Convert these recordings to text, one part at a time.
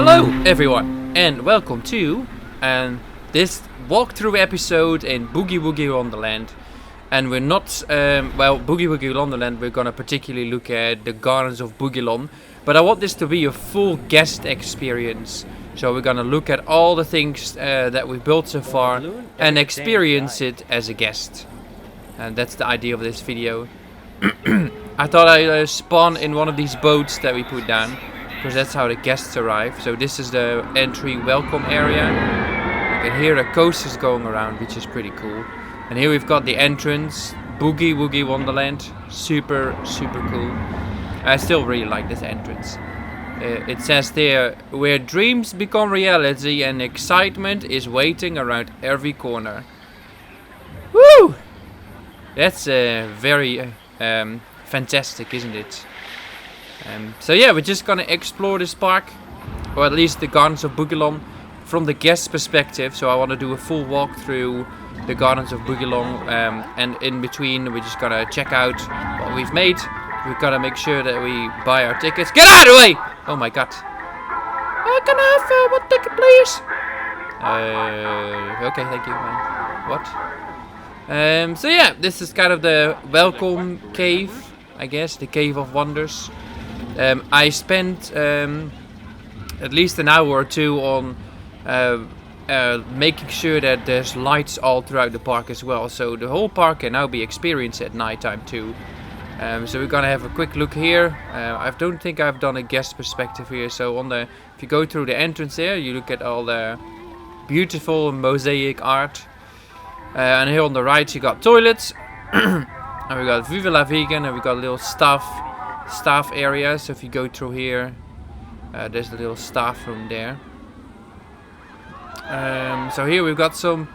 Hello everyone and welcome to this walkthrough episode in Boogie Wonderland. And we're not, Boogie Wonderland, we're gonna particularly look at the gardens of Bughylon. But I want this to be a full guest experience. So we're gonna look at all the things that we've built so far and experience it as a guest. And that's the idea of this video. I thought I'd spawn in one of these boats that we put down, because that's how the guests arrive. So this is the entry welcome area. You can hear the coasters going around, which is pretty cool. And here we've got the entrance, Boogie Wonderland. Super cool. I still really like this entrance. It says there, where dreams become reality and excitement is waiting around every corner. Woo! That's very fantastic, isn't it? So yeah, we're just gonna explore this park, or at least the gardens of Bughylon, from the guest perspective. So I want to do a full walk through the gardens of Bughylon, and in between we're just gonna check out what we've made. We've got to make sure that we buy our tickets. Get out of the way! Oh my god. Can I have one ticket, please? Okay, thank you. What? So yeah, this is kind of the welcome cave, I guess, the Cave of Wonders. I spent at least an hour or two on making sure that there's lights all throughout the park as well, so the whole park can now be experienced at nighttime too. So we're gonna have a quick look here. I don't think I've done a guest perspective here. So if you go through the entrance there, you look at all the beautiful mosaic art. And here on the right you got toilets. And we got Viva la Vegan, and we got a little staff area. So if you go through here, there's a little staff room there. So here we've got some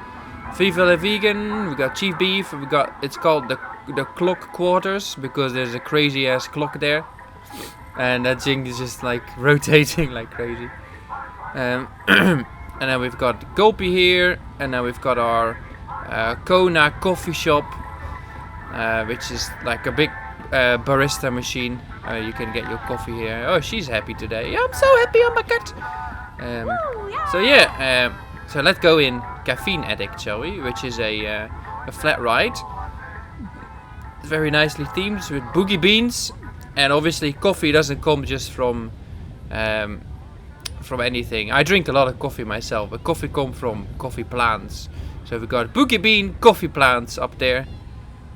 Viva la Vegan. We got chief beef. It's called the clock quarters because there's a crazy ass clock there, and that thing is just like rotating like crazy. And then we've got Gulpy here, and then we've got our Kona coffee shop, which is like a big barista machine. You can get your coffee here. Oh, she's happy today. I'm so happy, oh my god. So yeah, so let's go in Caffeine Addict, shall we? Which is a flat ride. Very nicely themed with boogie beans, and obviously coffee doesn't come just from anything. I drink a lot of coffee myself, but coffee comes from coffee plants. So we've got boogie bean coffee plants up there,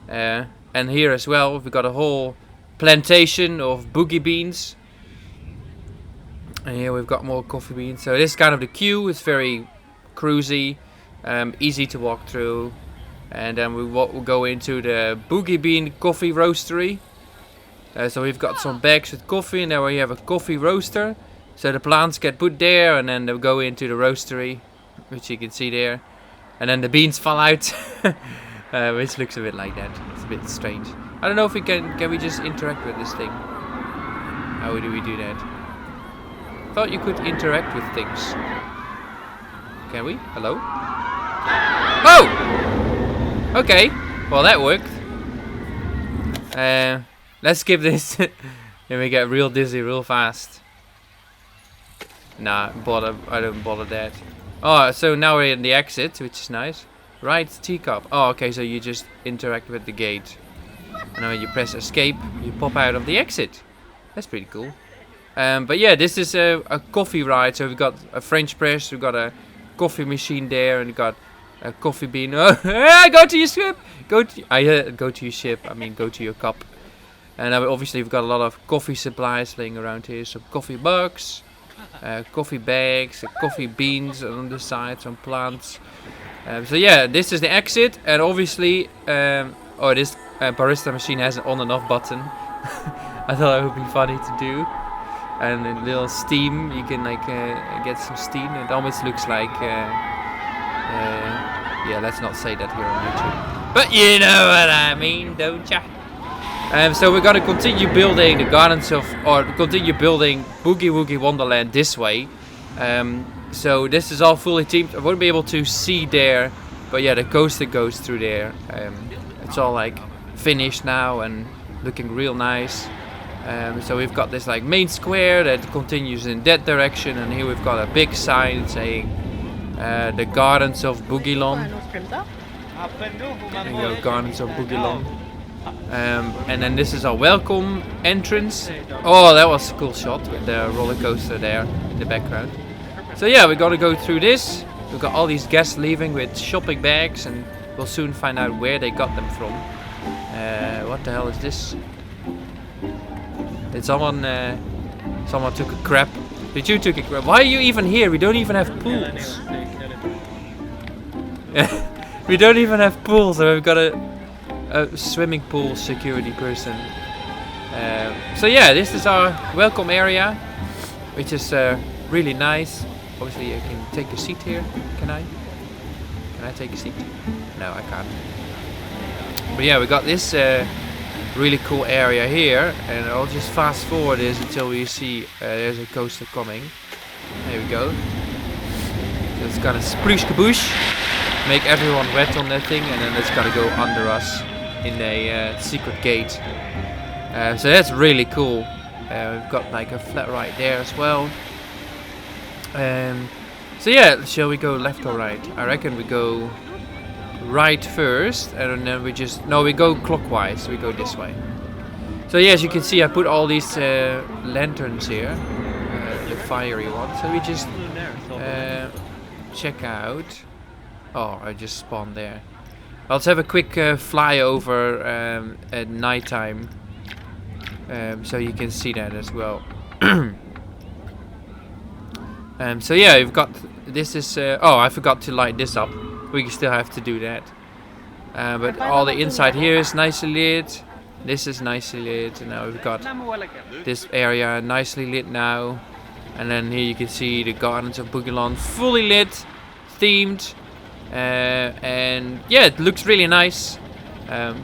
and here as well we've got a whole plantation of boogie beans, and here we've got more coffee beans. So this is kind of the queue. It's very cruisy, easy to walk through. And then we'll go into the Boogie Bean Coffee Roastery. So we've got some bags with coffee, and then we have a coffee roaster. So the plants get put there, and then they'll go into the roastery, which you can see there. And then the beans fall out, which looks a bit like that. It's a bit strange. I don't know if we can we just interact with this thing? How do we do that? Thought you could interact with things. Can we? Hello? Oh! Okay, well that worked. Let's skip this. Then we get real dizzy real fast. Nah, I don't bother that. Oh, so now we're in the exit, which is nice. Right teacup. Oh, okay, so you just interact with the gate. And then when you press escape, you pop out of the exit. That's pretty cool. But yeah, this is a coffee ride. So we've got a French press, we've got a coffee machine there, and we've got a coffee bean. Go to your ship. Go to your ship. I mean, go to your cup. And obviously, we've got a lot of coffee supplies laying around here. Some coffee mugs, coffee bags, coffee beans on the side, some plants. So yeah, this is the exit, and obviously, this barista machine has an on and off button. I thought it would be funny to do. And a little steam. You can like get some steam. It almost looks like. Yeah, let's not say that here on YouTube. But you know what I mean, don't ya? So we're gonna continue building the gardens continue building Boogie Wonderland this way. So this is all fully themed. I won't be able to see there, but yeah, the coaster goes through there. It's all like finished now and looking real nice. So we've got this like main square that continues in that direction, and here we've got a big sign saying the Gardens of Bughylon. There you go, Gardens of Bughylon. And then this is our welcome entrance. Oh, that was a cool shot with the roller coaster there in the background. So yeah, we're gonna go through this. We've got all these guests leaving with shopping bags, and we'll soon find out where they got them from. What the hell is this? Did someone took a crap? Did you take a crap? Why are you even here? We don't even have pools. We don't even have pools, so we've got a swimming pool security person. So yeah, this is our welcome area, which is really nice. Obviously, I can take a seat here. Can I? Can I take a seat? No, I can't. But yeah, we got this really cool area here, and I'll just fast forward this until we see there's a coaster coming. There we go. So it's gonna sploosh kaboosh, make everyone wet on that thing, and then it's gonna go under us in a secret gate. So that's really cool. We've got like a flat ride there as well. So yeah, shall we go left or right? I reckon we go right first, and then we go clockwise. We go this way. So yeah, as you can see, I put all these lanterns here, the fiery ones. So we just check out. Oh, I just spawned there. Let's have a quick flyover at nighttime, so you can see that as well. So yeah, you've got this is. Oh, I forgot to light this up. We still have to do that. But all the inside here is nicely lit. This is nicely lit, and now we've got this area nicely lit now. And then here you can see the Gardens of Bughylon fully lit, themed. And yeah, it looks really nice,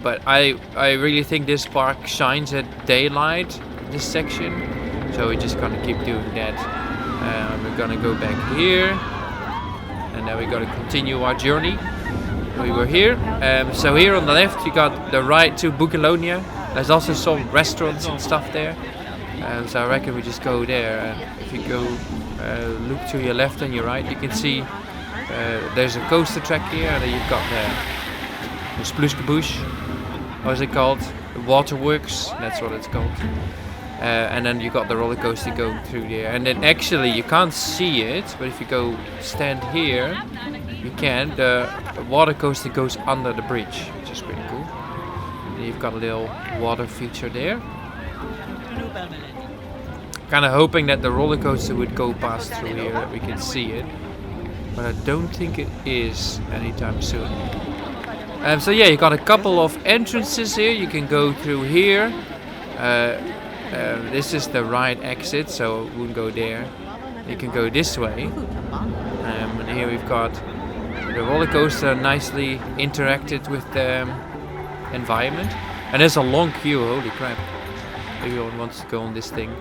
but I really think this park shines at daylight, this section, so we're just gonna keep doing that. We're gonna go back here, and then we're gonna continue our journey. We were here, so here on the left you got the ride to Bughylonia. There's also some restaurants and stuff there, so I reckon we just go there. If you go look to your left and your right, you can see there's a coaster track here, and then you've got the sploosh kaboosh. What is it called? The waterworks. That's what it's called. And then you got the roller coaster going through there. And then actually you can't see it, but if you go stand here, you can. The water coaster goes under the bridge, which is pretty cool. And you've got a little water feature there. Kind of hoping that the roller coaster would go past through here, that we can see it. But I don't think it is anytime soon. So yeah, you got a couple of entrances here. You can go through here. This is the right exit, so I wouldn't go there. You can go this way. And here we've got the roller coaster nicely interacted with the environment. And there's a long queue, holy crap. Everyone wants to go on this thing.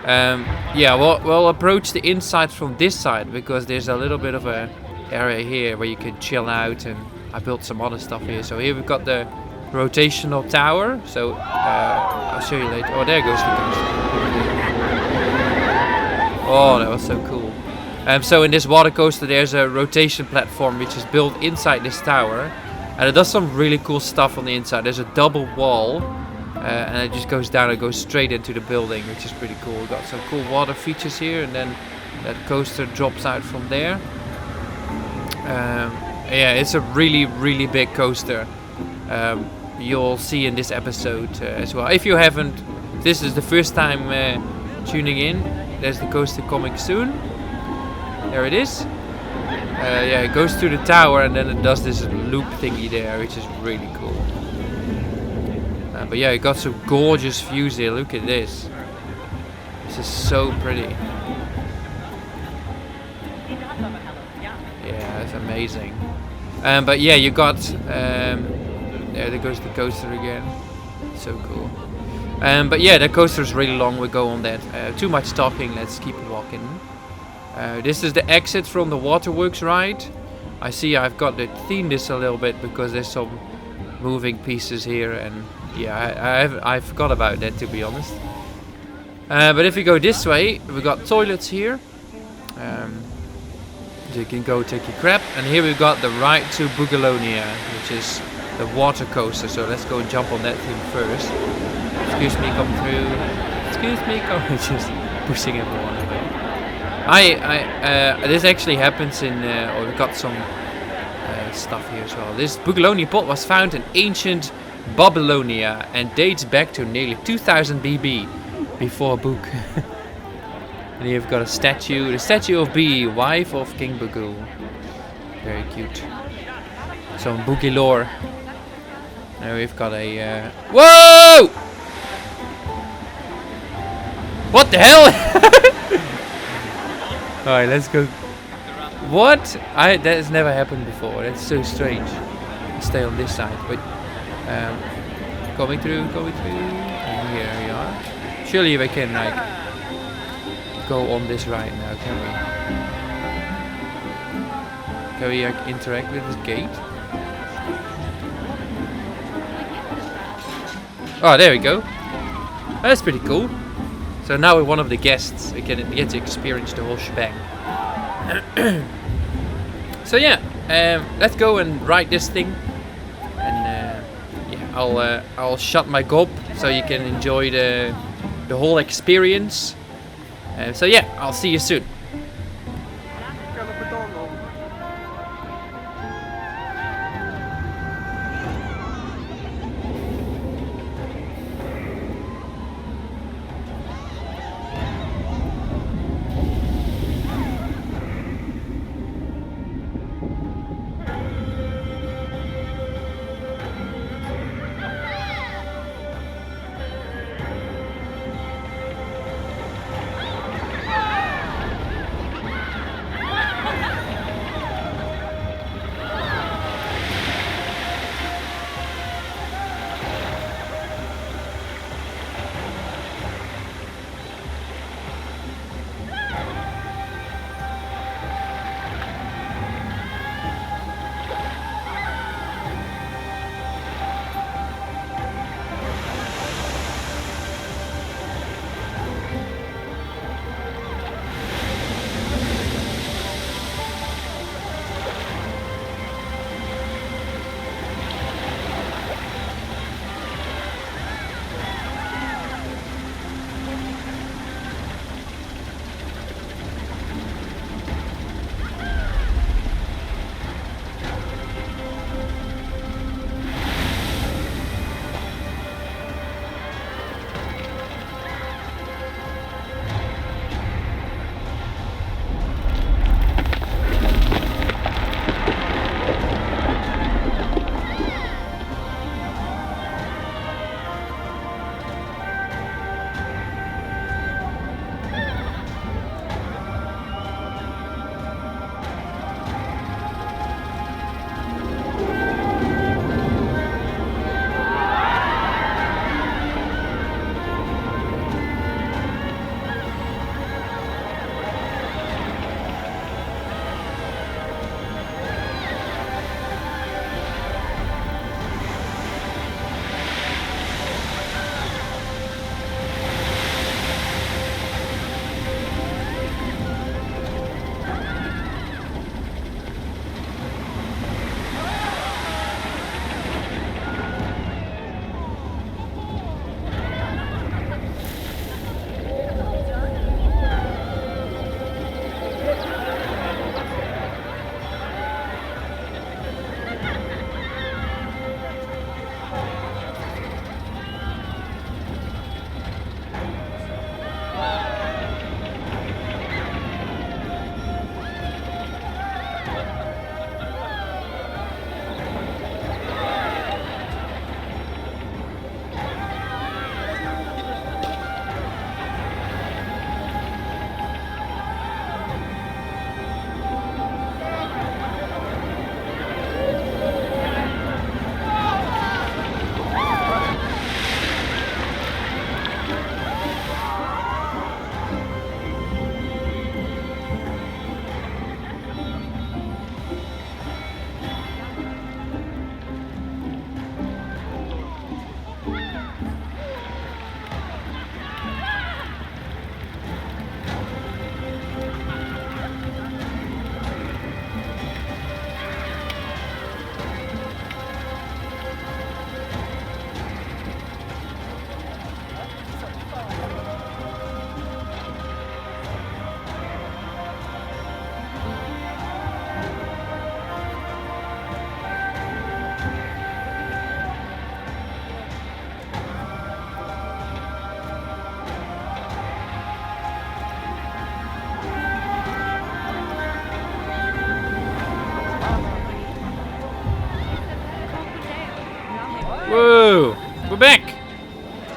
Yeah, we'll approach the inside from this side, because there's a little bit of a area here where you can chill out, and I built some other stuff here. So here we've got the rotational tower, so I'll show you later. Oh, there goes the coaster. Oh, that was so cool. So in this water coaster there's a rotation platform which is built inside this tower, and it does some really cool stuff on the inside. There's a double wall, and it just goes down and goes straight into the building, which is pretty cool. We've got some cool water features here, and then that coaster drops out from there. Yeah, it's a really big coaster. You'll see in this episode as well. If you haven't, this is the first time tuning in, there's the coaster coming soon. There it is. Yeah, it goes through the tower, and then it does this loop thingy there, which is really cool. But yeah, you got some gorgeous views here. Look at this. This is so pretty. Yeah, it's amazing. But yeah, you got there goes the coaster again. So cool. But yeah, the coaster is really long. We'll go on that. Too much talking. Let's keep walking. This is the exit from the waterworks ride. I see I've got to theme this a little bit because there's some moving pieces here, and Yeah, I forgot about that, to be honest. But if we go this way, we got toilets here. So you can go take your crap. And here we've got the ride to Bughylonia, which is the water coaster. So let's go jump on that thing first. Excuse me, come through. Excuse me, come. Just pushing everyone away. This actually happens in. Or we got some stuff here as well. This Bughylonia pot was found in ancient Babylonia and dates back to nearly 2000 BB, before Bugh. And here we've got a statue, the statue of Bughy, wife of King Bughuul. Very cute. Some Bughy lore. And we've got a whoa! What the hell? Alright, let's go. What? That has never happened before. That's so strange. Let's stay on this side. Wait. Going through. And here we are. Surely we can like go on this ride now, can we? Can we like interact with this gate? Oh, there we go. That's pretty cool. So now we're one of the guests. We get to experience the whole shebang. So yeah, let's go and ride this thing. And yeah, I'll shut my gob so you can enjoy the whole experience. So yeah, I'll see you soon.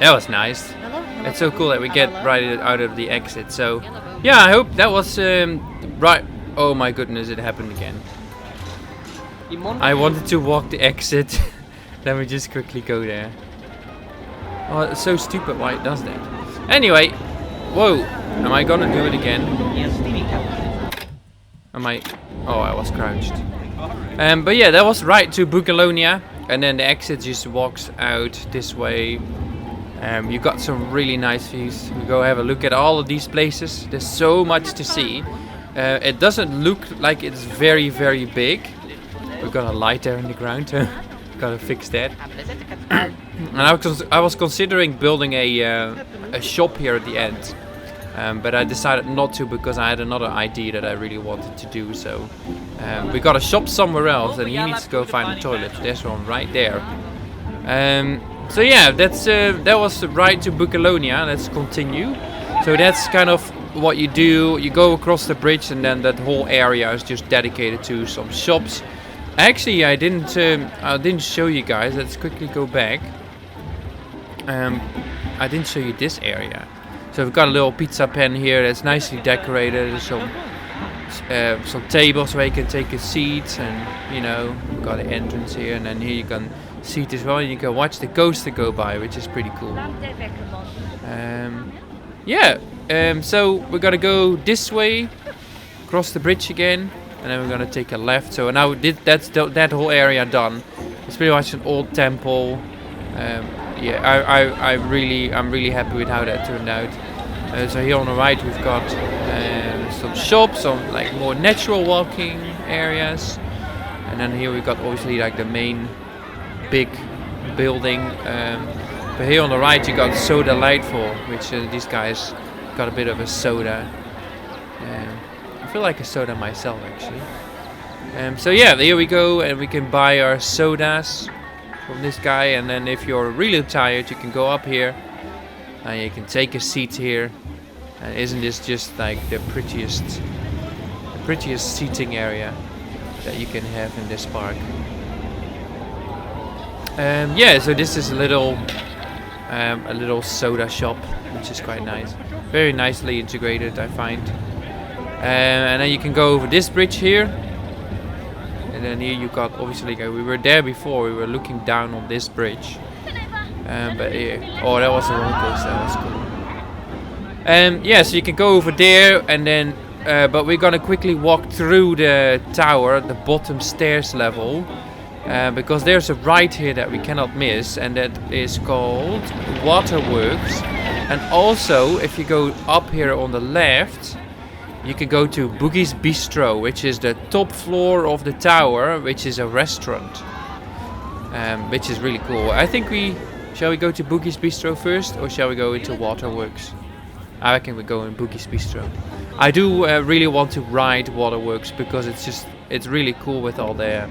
that was nice. It's so cool that we get right out of the exit. So, yeah, I hope that was right. Oh my goodness, it happened again. I wanted to walk the exit. Let me just quickly go there. Oh, it's so stupid why it does that. Anyway, whoa. Am I gonna do it again? Am I? Oh, I was crouched. But yeah, that was right to Bughylon, and then the exit just walks out this way. You got some really nice views. We go have a look at all of these places. There's so much to see. It doesn't look like it's very, very big. We've got a light there in the ground. Gotta fix that. And I was considering building a shop here at the end. But I decided not to because I had another idea that I really wanted to do. So we got a shop somewhere else, and he needs to go find the toilet. There's one right there. So yeah, that was the ride to Bughylon. Let's continue. So that's kind of what you do. You go across the bridge, and then that whole area is just dedicated to some shops. Actually, I didn't show you guys. Let's quickly go back. I didn't show you this area. So we've got a little pizza pen here that's nicely decorated. There's some tables where you can take a seat, and you know, we've got an entrance here, and then here you can seat as well. And you can watch the coaster go by, which is pretty cool. So we're gonna go this way, cross the bridge again, and then we're gonna take a left. So now that's that whole area done. It's pretty much an old temple. I'm really happy with how that turned out. So here on the right we've got some shops, some like more natural walking areas, and then here we've got obviously like the main big building. But here on the right you got So Delightful, which these guys got a bit of a soda. I feel like a soda myself actually. So yeah, here we go, and we can buy our sodas from this guy, and then if you're really tired you can go up here and you can take a seat here. And isn't this just like the prettiest seating area that you can have in this park? So this is a little soda shop, which is quite nice, very nicely integrated, I find. And then you can go over this bridge here. And then here you got, obviously, we were there before, we were looking down on this bridge. But here, oh, that was a roller coaster, that was cool. So you can go over there, and then, but we're gonna quickly walk through the tower, the bottom stairs level. Because there's a ride here that we cannot miss, and that is called Waterworks. And also, if you go up here on the left, you can go to Bughy's Bistro, which is the top floor of the tower, which is a restaurant, which is really cool. I think shall we go to Bughy's Bistro first, or shall we go into Waterworks? I reckon we go in Bughy's Bistro. I do really want to ride Waterworks because it's really cool with all the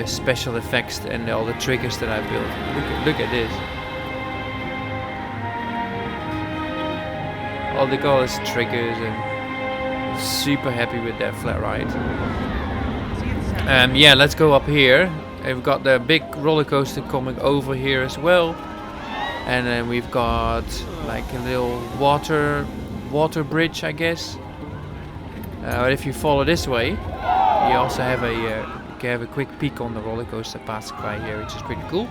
special effects and all the triggers that I built. Look at this. All the colors, triggers, and super happy with that flat ride. Let's go up here. We've got the big roller coaster coming over here as well, and then we've got like a little water bridge, I guess. But if you follow this way, you also have a quick peek on the roller coaster passing by here, which is pretty cool.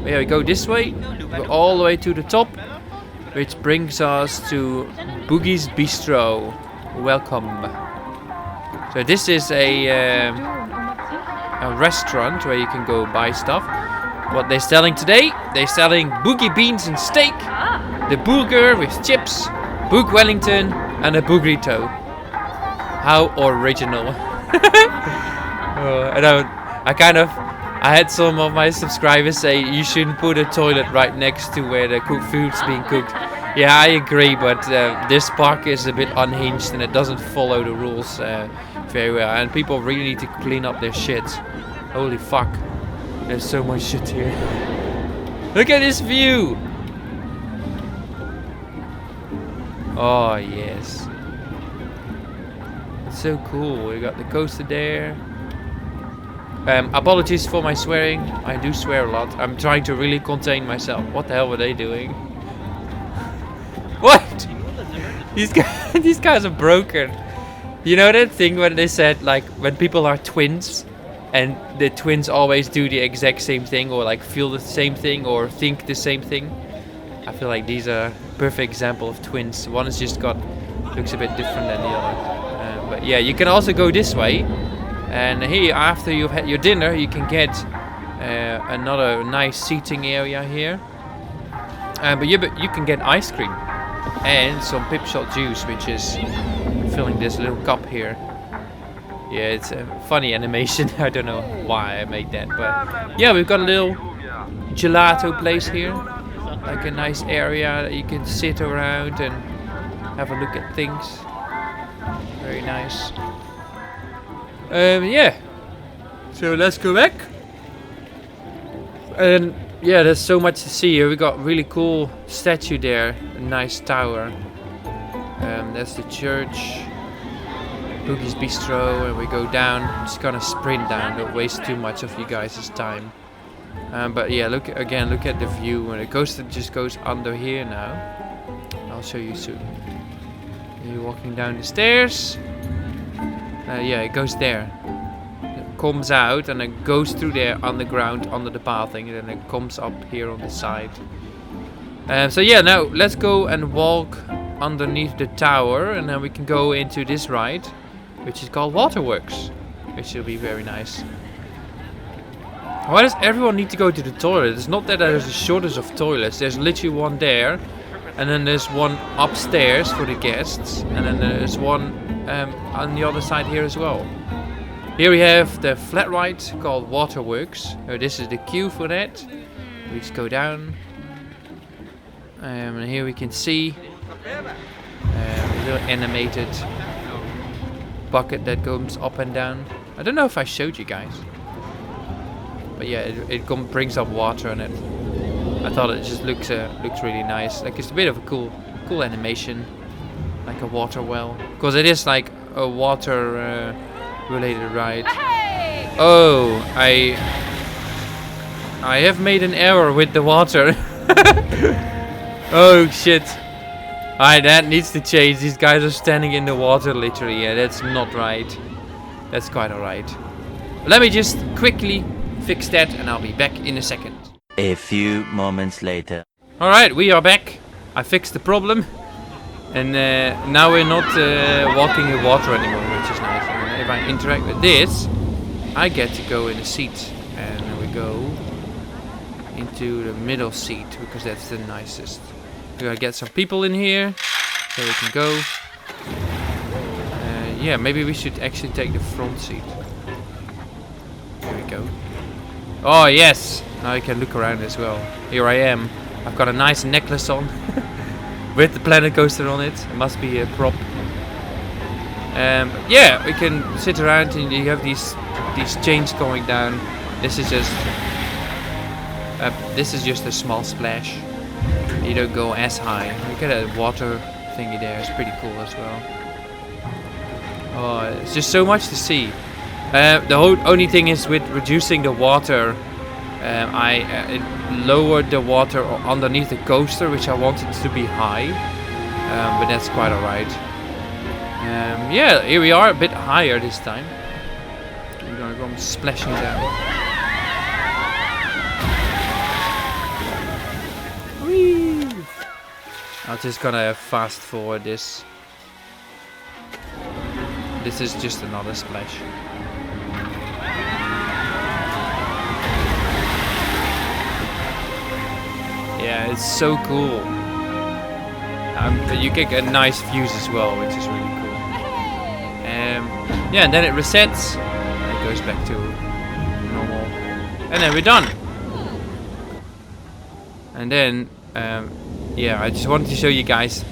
But yeah, we go this way, go all the way to the top, which brings us to Bughy's Bistro. Welcome. So this is a restaurant where you can go buy stuff. What they're selling today? They're selling Bughy beans and steak, the burger with chips, Bug Wellington, and a burrito. How original. I had some of my subscribers say you shouldn't put a toilet right next to where the food's being cooked. Yeah, I agree, but this park is a bit unhinged and it doesn't follow the rules very well. And people really need to clean up their shit. Holy fuck. There's so much shit here. Look at this view! Oh, yes. It's so cool. We got the coaster there. Apologies for my swearing. I do swear a lot. I'm trying to really contain myself. What the hell were they doing? What? These guys are broken. You know that thing when they said like when people are twins and the twins always do the exact same thing or like feel the same thing or think the same thing? I feel like these are a perfect example of twins. One has just looks a bit different than the other. But yeah, you can also go this way. And here, after you've had your dinner, you can get another nice seating area here. But you can get ice cream and some pipshot juice, which is filling this little cup here. Yeah, it's a funny animation. I don't know why I made that, but yeah, we've got a little gelato place here, like a nice area that you can sit around and have a look at things. Very nice. Yeah. So let's go back. And yeah, there's so much to see here. We got really cool statue there, a nice tower. That's the church. Bughy's Bistro, and we go down. I'm just gonna sprint down, don't waste too much of you guys' time. But yeah, look at the view, and the coaster just goes under here now. I'll show you soon. You're walking down the stairs. Yeah, it goes there. It comes out and it goes through there underground under the pathing, and then it comes up here on the side. So yeah, now let's go and walk underneath the tower, and then we can go into this ride, which is called Waterworks, which will be very nice. Why does everyone need to go to the toilet? It's not that there's a shortage of toilets. There's literally one there, and then there's one upstairs for the guests, and then there's one on the other side here as well. Here we have the flat ride called Waterworks. This is the queue for that. We just go down, and here we can see a little animated bucket that goes up and down. I don't know if I showed you guys, but yeah, it brings up water on it. I thought it just looks really nice. Like it's a bit of a cool animation, like a water well, because it is like a water related ride. Oh, I have made an error with the water. Oh shit. Alright, that needs to change. These guys are standing in the water literally. Yeah, that's not right. That's quite alright. Let me just quickly fix that and I'll be back in a second. A few moments later. Alright, we are back. I fixed the problem. And now we're not walking in water anymore, which is nice. And if I interact with this, I get to go in a seat. And then we go into the middle seat, because that's the nicest. We're gonna get some people in here, so we can go. Yeah, maybe we should actually take the front seat. There we go. Oh yes! Now you can look around as well. Here I am. I've got a nice necklace on. With the planet coaster on it. It must be a prop. Yeah, we can sit around and you have these chains going down. This is just a small splash. You don't go as high. Look at that water thingy there. It's pretty cool as well. Oh, it's just so much to see. The only thing is with reducing the water, it lowered the water underneath the coaster, which I wanted to be high, but that's quite alright. Yeah, here we are, a bit higher this time. We're gonna go splashing down. Whee! I'm just gonna fast forward this. This is just another splash. Yeah, it's so cool. You get nice views as well, which is really cool. Yeah, and then it resets. And it goes back to normal. And then we're done. And then, yeah, I just wanted to show you guys.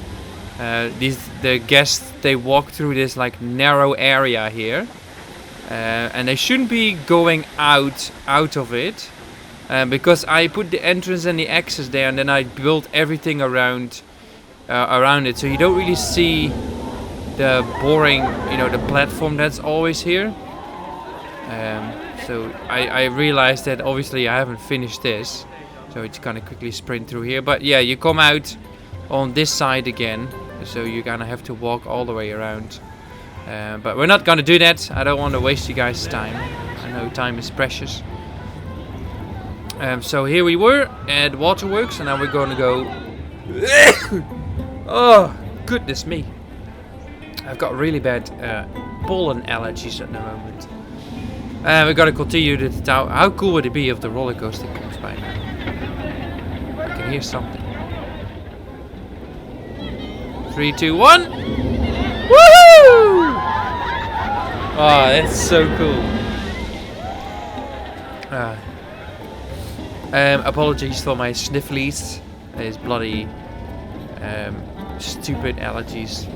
The guests, they walk through this like narrow area here. And they shouldn't be going out of it. Because I put the entrance and the access there, and then I built everything around it, so you don't really see the boring, the platform that's always here. So I realized that obviously I haven't finished this. So it's gonna quickly sprint through here. But yeah, you come out on this side again. So you're gonna have to walk all the way around. But we're not gonna do that. I don't want to waste you guys' time. I know time is precious. So here we were at Waterworks, and now we're gonna go. Oh goodness me! I've got really bad pollen allergies at the moment. We're gonna continue to the tower. How cool would it be if the roller coaster comes by now? I can hear something. 3, 2, 1. Woohoo! Oh, that's so cool. Apologies for my sniffles. It's bloody stupid allergies.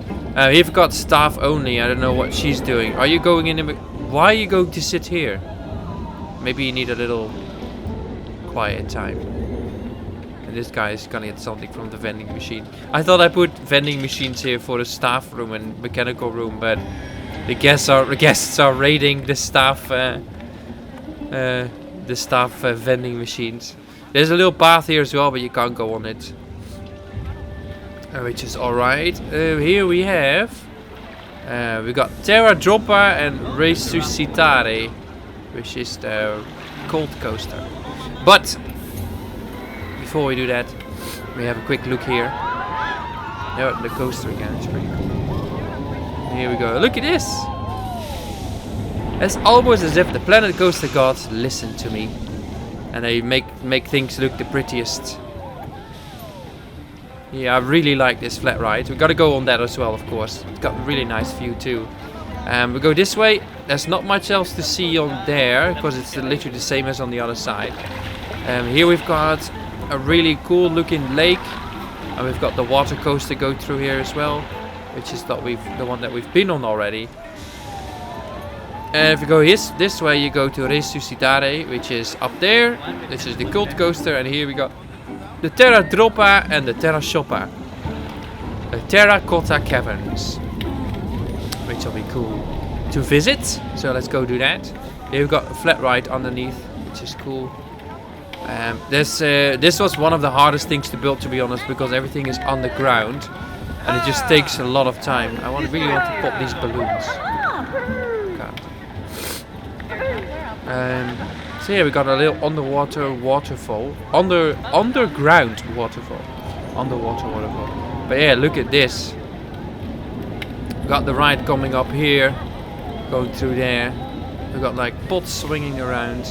We've got staff only. I don't know what she's doing. Are you going in? Why are you going to sit here? Maybe you need a little quiet time. And this guy is gonna get something from the vending machine. I thought I put vending machines here for the staff room and mechanical room, but the guests are raiding the staff vending machines. There's a little path here as well, but you can't go on it. Which is alright. Here we have... we got Terracotta and Resuscitare, which is the cold coaster. But, before we do that, we have a quick look here. Oh, the coaster again, it's pretty cool. Here we go. Look at this! It's almost as if the Planet Coaster gods listen to me. And they make things look the prettiest. Yeah, I really like this flat ride. We gotta go on that as well, of course. It's got a really nice view too. We go this way. There's not much else to see on there, because it's literally the same as on the other side. Here we've got a really cool looking lake. And we've got the water coaster go through here as well, which is the one that we've been on already. And if you go this way, you go to Resuscitare, which is up there. This is the cult coaster, and here we got the Terracotta and the Terracotta. The Terracotta Caverns, which will be cool to visit. So let's go do that. Here we've got a flat ride underneath, which is cool. This was one of the hardest things to build, to be honest, because everything is underground, and it just takes a lot of time. I really want to pop these balloons. So yeah, we got a little underwater waterfall, underground waterfall, underwater waterfall. But yeah, look at this. We got the ride coming up here, going through there. We got like pots swinging around.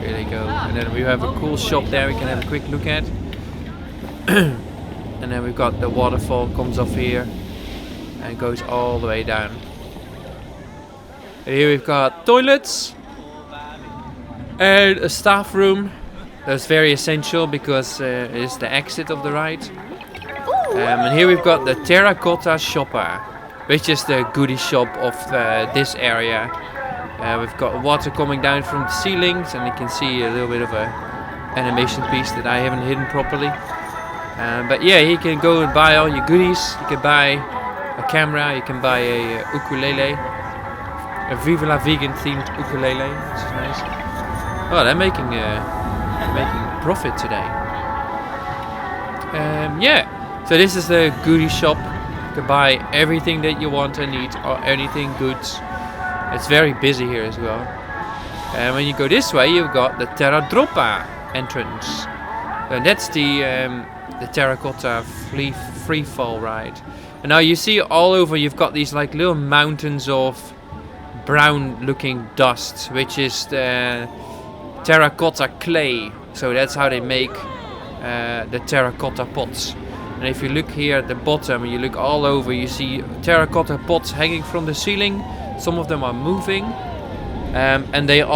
Here they go. And then we have a cool shop there we can have a quick look at. And then we've got the waterfall comes off here and goes all the way down. Here we've got toilets and a staff room. That's very essential because it's the exit of the ride. And here we've got the Terracotta Shopper, which is the goodie shop of this area. We've got water coming down from the ceilings, and you can see a little bit of a animation piece that I haven't hidden properly. But yeah, you can go and buy all your goodies. You can buy a camera, you can buy a ukulele. A Viva la Vegan themed ukulele, which is nice. Oh, they're making profit today. Yeah, so this is the goodie shop. You can buy everything that you want and need, or anything good. It's very busy here as well. And when you go this way, you've got the Terracotta entrance. And that's the Terracotta free fall ride. And now you see all over, you've got these like little mountains of brown looking dust, which is the terracotta clay. So that's how they make the terracotta pots. And if you look here at the bottom, you look all over, you see terracotta pots hanging from the ceiling. Some of them are moving, and they're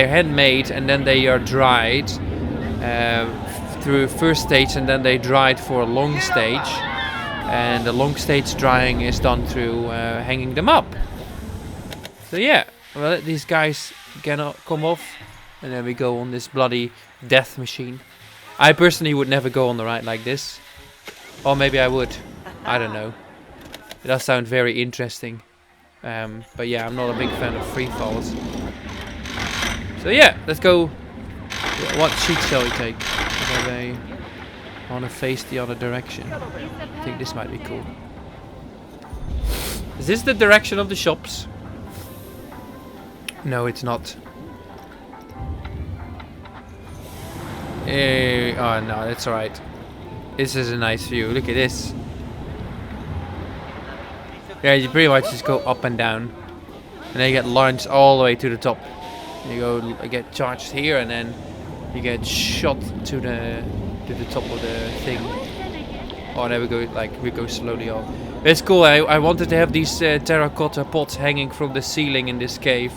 handmade, and then they are dried through first stage, and then they dried for a long stage. And the long stage drying is done through hanging them up. So yeah, we'll let these guys come off, and then we go on this bloody death machine. I personally would never go on the ride like this. Or maybe I would. I don't know. It does sound very interesting. But yeah, I'm not a big fan of free falls. So yeah, let's go. What sheet shall we take? I want to face the other direction. I think this might be cool. Is this the direction of the shops? No, it's not. Oh no, that's alright. This is a nice view. Look at this. Yeah, you pretty much just go up and down, and then you get launched all the way to the top. You go get charged here, and then you get shot to the top of the thing. Oh, there we go. Like we go slowly up. It's cool. I wanted to have these terracotta pots hanging from the ceiling in this cave,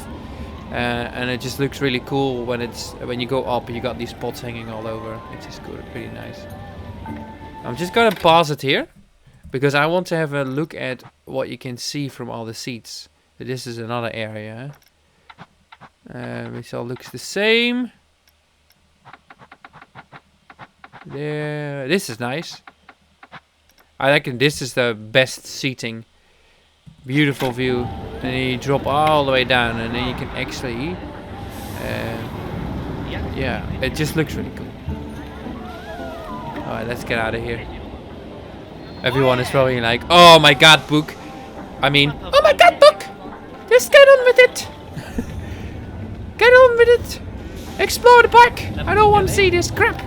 and it just looks really cool when you go up. You got these pots hanging all over. It's just good, pretty nice. I'm just gonna pause it here because I want to have a look at what you can see from all the seats. This is another area, which all looks the same. There, this is nice. I reckon this is the best seating. Beautiful view. And then you drop all the way down, and then you can actually, yeah, it just looks really cool. Alright, let's get out of here. Everyone is probably like, oh my god, Book. I mean, oh my god, Book! Just get on with it! Get on with it! Explore the park! I don't want to see this crap!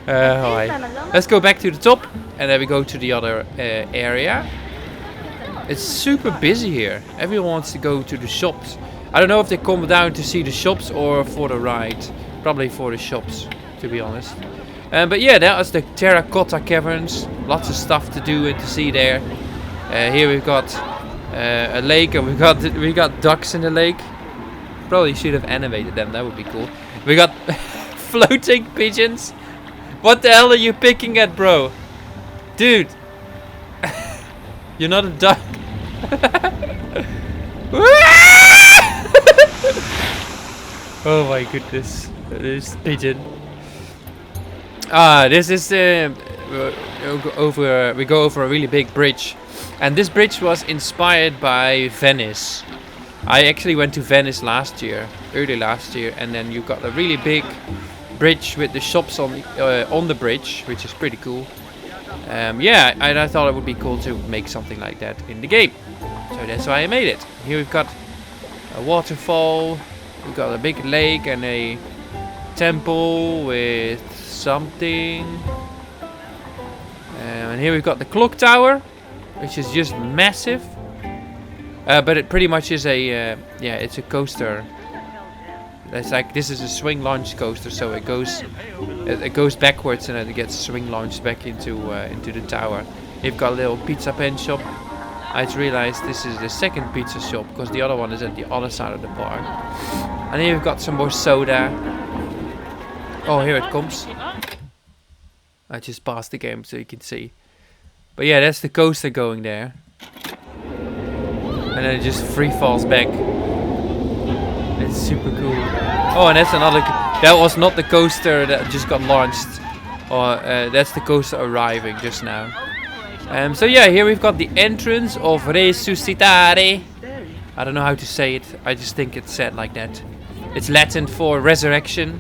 Alright. Let's go back to the top, and then we go to the other area. It's super busy here. Everyone wants to go to the shops. I don't know if they come down to see the shops or for the ride. Probably for the shops, to be honest. But yeah, that was the Terracotta Caverns. Lots of stuff to do and to see there. Here we've got a lake, and we got ducks in the lake. Probably should have animated them. That would be cool. We got floating pigeons. What the hell are you picking at, bro? Dude. You're not a duck. Oh my goodness. This pigeon. This is we go over a really big bridge. And this bridge was inspired by Venice. I actually went to Venice early last year, and then you got a really big bridge with the shops on the bridge, which is pretty cool. Yeah, and I thought it would be cool to make something like that in the game. So that's why I made it. Here we've got a waterfall, we've got a big lake and a temple with something. And here we've got the clock tower, which is just massive. But it pretty much is a, yeah, it's a coaster. It's like, this is a swing launch coaster, so it goes backwards and then it gets swing launched back into the tower. You've got a little pizza pen shop. I just realized this is the second pizza shop because the other one is at the other side of the park. And then you've got some more soda. Oh, here it comes. I just paused the game so you can see. But yeah, that's the coaster going there. And then it just free falls back. It's super cool. Oh, and that's another. That was not the coaster that just got launched. Or that's the coaster arriving just now. So yeah, here we've got the entrance of Resuscitare. I don't know how to say it. I just think it's said like that. It's Latin for resurrection.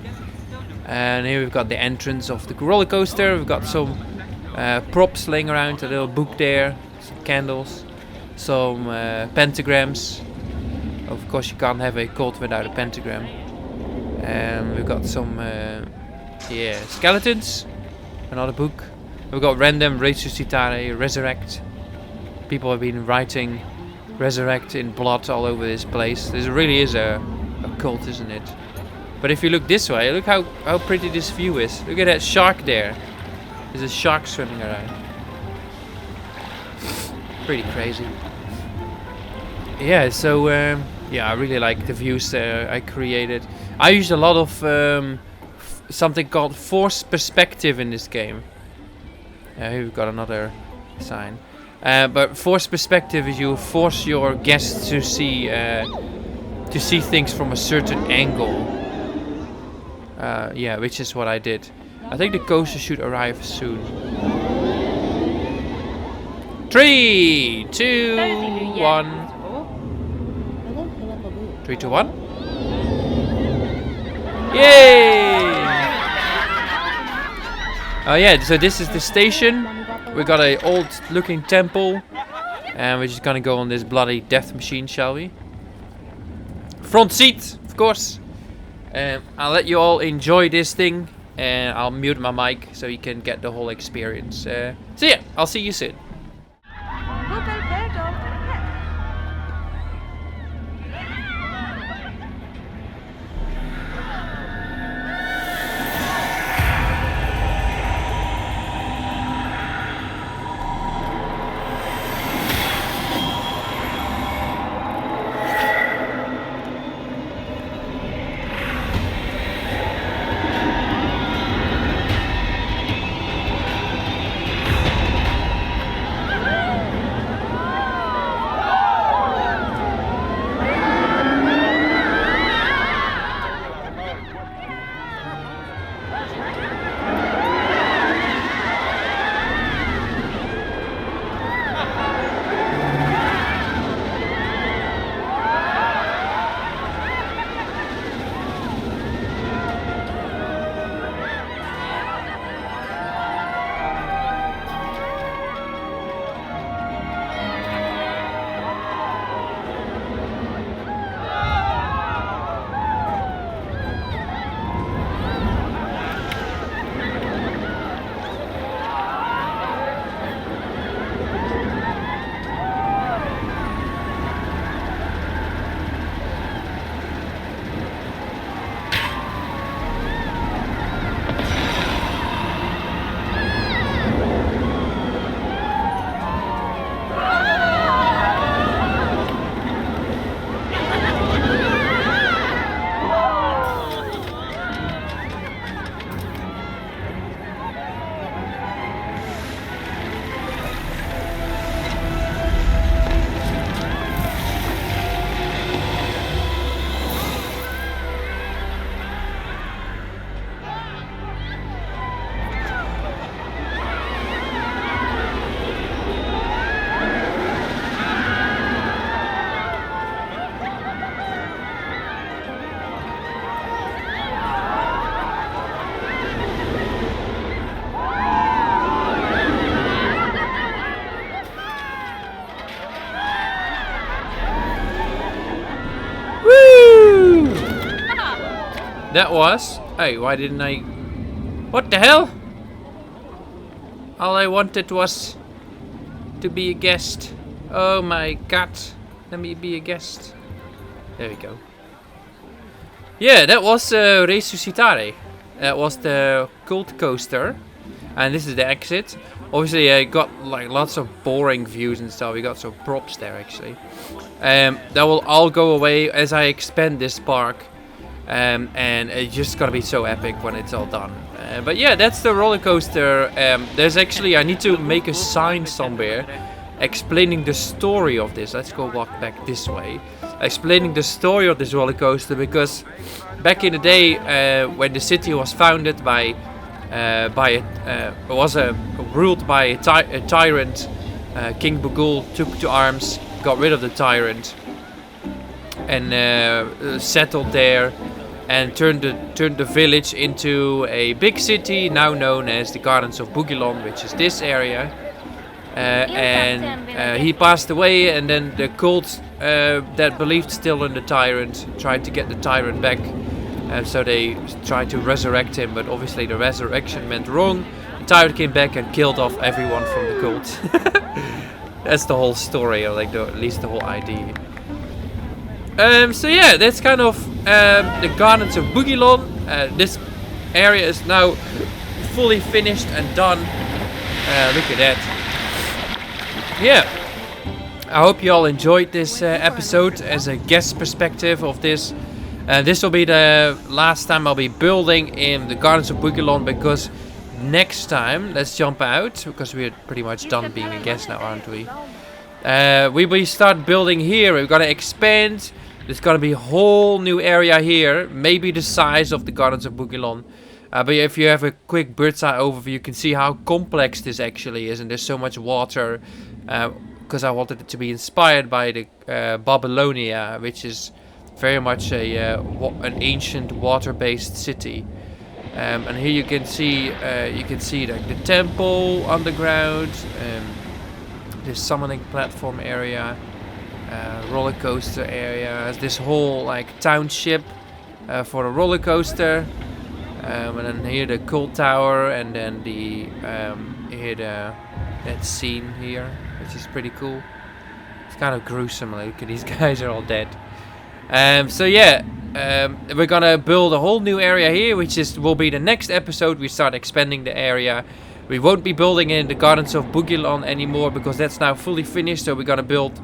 And here we've got the entrance of the roller coaster. We've got some props laying around. A little book there, some candles, some pentagrams. Of course, you can't have a cult without a pentagram. We've got some, yeah, skeletons. Another book. We've got random Resuscitare, resurrect. People have been writing resurrect in blood all over this place. This really is a cult, isn't it? But if you look this way, look how pretty this view is. Look at that shark there. There's a shark swimming around. Pretty crazy. Yeah, so yeah, I really like the views I created. I used a lot of something called forced perspective in this game. Here we've got another sign. But forced perspective is you force your guests to see things from a certain angle. Yeah, which is what I did. I think the coaster should arrive soon. 3, 2, 1. 3, 2, 1. Yay! Oh yeah, so this is the station. We got a old looking temple. And we're just gonna go on this bloody death machine, shall we? Front seat, of course. I'll let you all enjoy this thing. And I'll mute my mic so you can get the whole experience. So yeah, I'll see you soon. That was... Hey, why didn't I... What the hell? All I wanted was to be a guest. Oh my god. Let me be a guest. There we go. Yeah, that was Resuscitare. That was the cult coaster. And this is the exit. Obviously I got like lots of boring views and stuff. We got some props there actually. That will all go away as I expand this park. And it's just gonna be so epic when it's all done. But yeah, that's the roller coaster. There's actually, I need to make a sign somewhere explaining the story of this. Let's go walk back this way. Explaining the story of this roller coaster, because back in the day when the city was founded ruled by a tyrant, King Bughuul took to arms, got rid of the tyrant, and settled there, and turned the village into a big city now known as the Gardens of Bughylon, which is this area. And he passed away, and then the cult that believed still in the tyrant tried to get the tyrant back. So they tried to resurrect him, but obviously the resurrection went wrong. The tyrant came back and killed off everyone from the cult. That's the whole story, or like at least the whole idea. So yeah, that's kind of the Gardens of Bughylon. This area is now fully finished and done. Look at that. Yeah, I hope you all enjoyed this episode as a guest perspective of this. This will be the last time I'll be building in the Gardens of Bughylon, because next time, let's jump out, because we're pretty much done being a guest now, aren't we? We will start building here. We're gonna expand. There's gonna be a whole new area here, maybe the size of the Gardens of Bughylon. But if you have a quick bird's eye overview, you can see how complex this actually is, and there's so much water. Because I wanted it to be inspired by the Babylonia, which is very much an ancient water-based city. And here you can see like the temple underground, this summoning platform area, roller coaster area, this whole like township for a roller coaster, and then here the cult tower, and then the that scene here, which is pretty cool. It's kind of gruesome. Like these guys are all dead. So yeah, we're gonna build a whole new area here, which will be the next episode. We start expanding the area. We won't be building in the Gardens of Bughylon anymore because that's now fully finished. So we're gonna build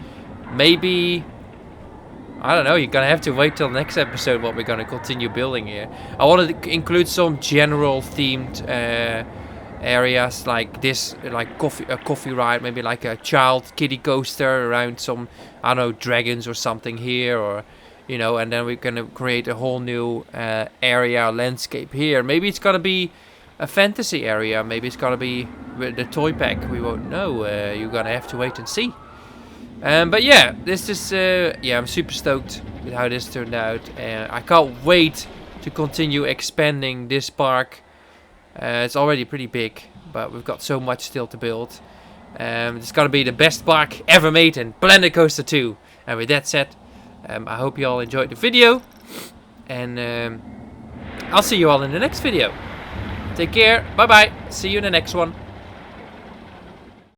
maybe, I don't know, you're gonna have to wait till next episode what we're gonna continue building here. I wanted to include some general themed areas like this, like a coffee ride, maybe like a child kiddie coaster around some, I don't know, dragons or something here, or you know, and then we're gonna create a whole new area landscape here. Maybe it's gonna be a fantasy area, maybe it's gonna be with the toy pack, we won't know. You're gonna have to wait and see. But yeah, this is yeah, I'm super stoked with how this turned out. I can't wait to continue expanding this park. It's already pretty big, but we've got so much still to build. It's gonna be the best park ever made in Planet Coaster 2. And with that said, I hope you all enjoyed the video, and I'll see you all in the next video. Take care, bye bye, see you in the next one.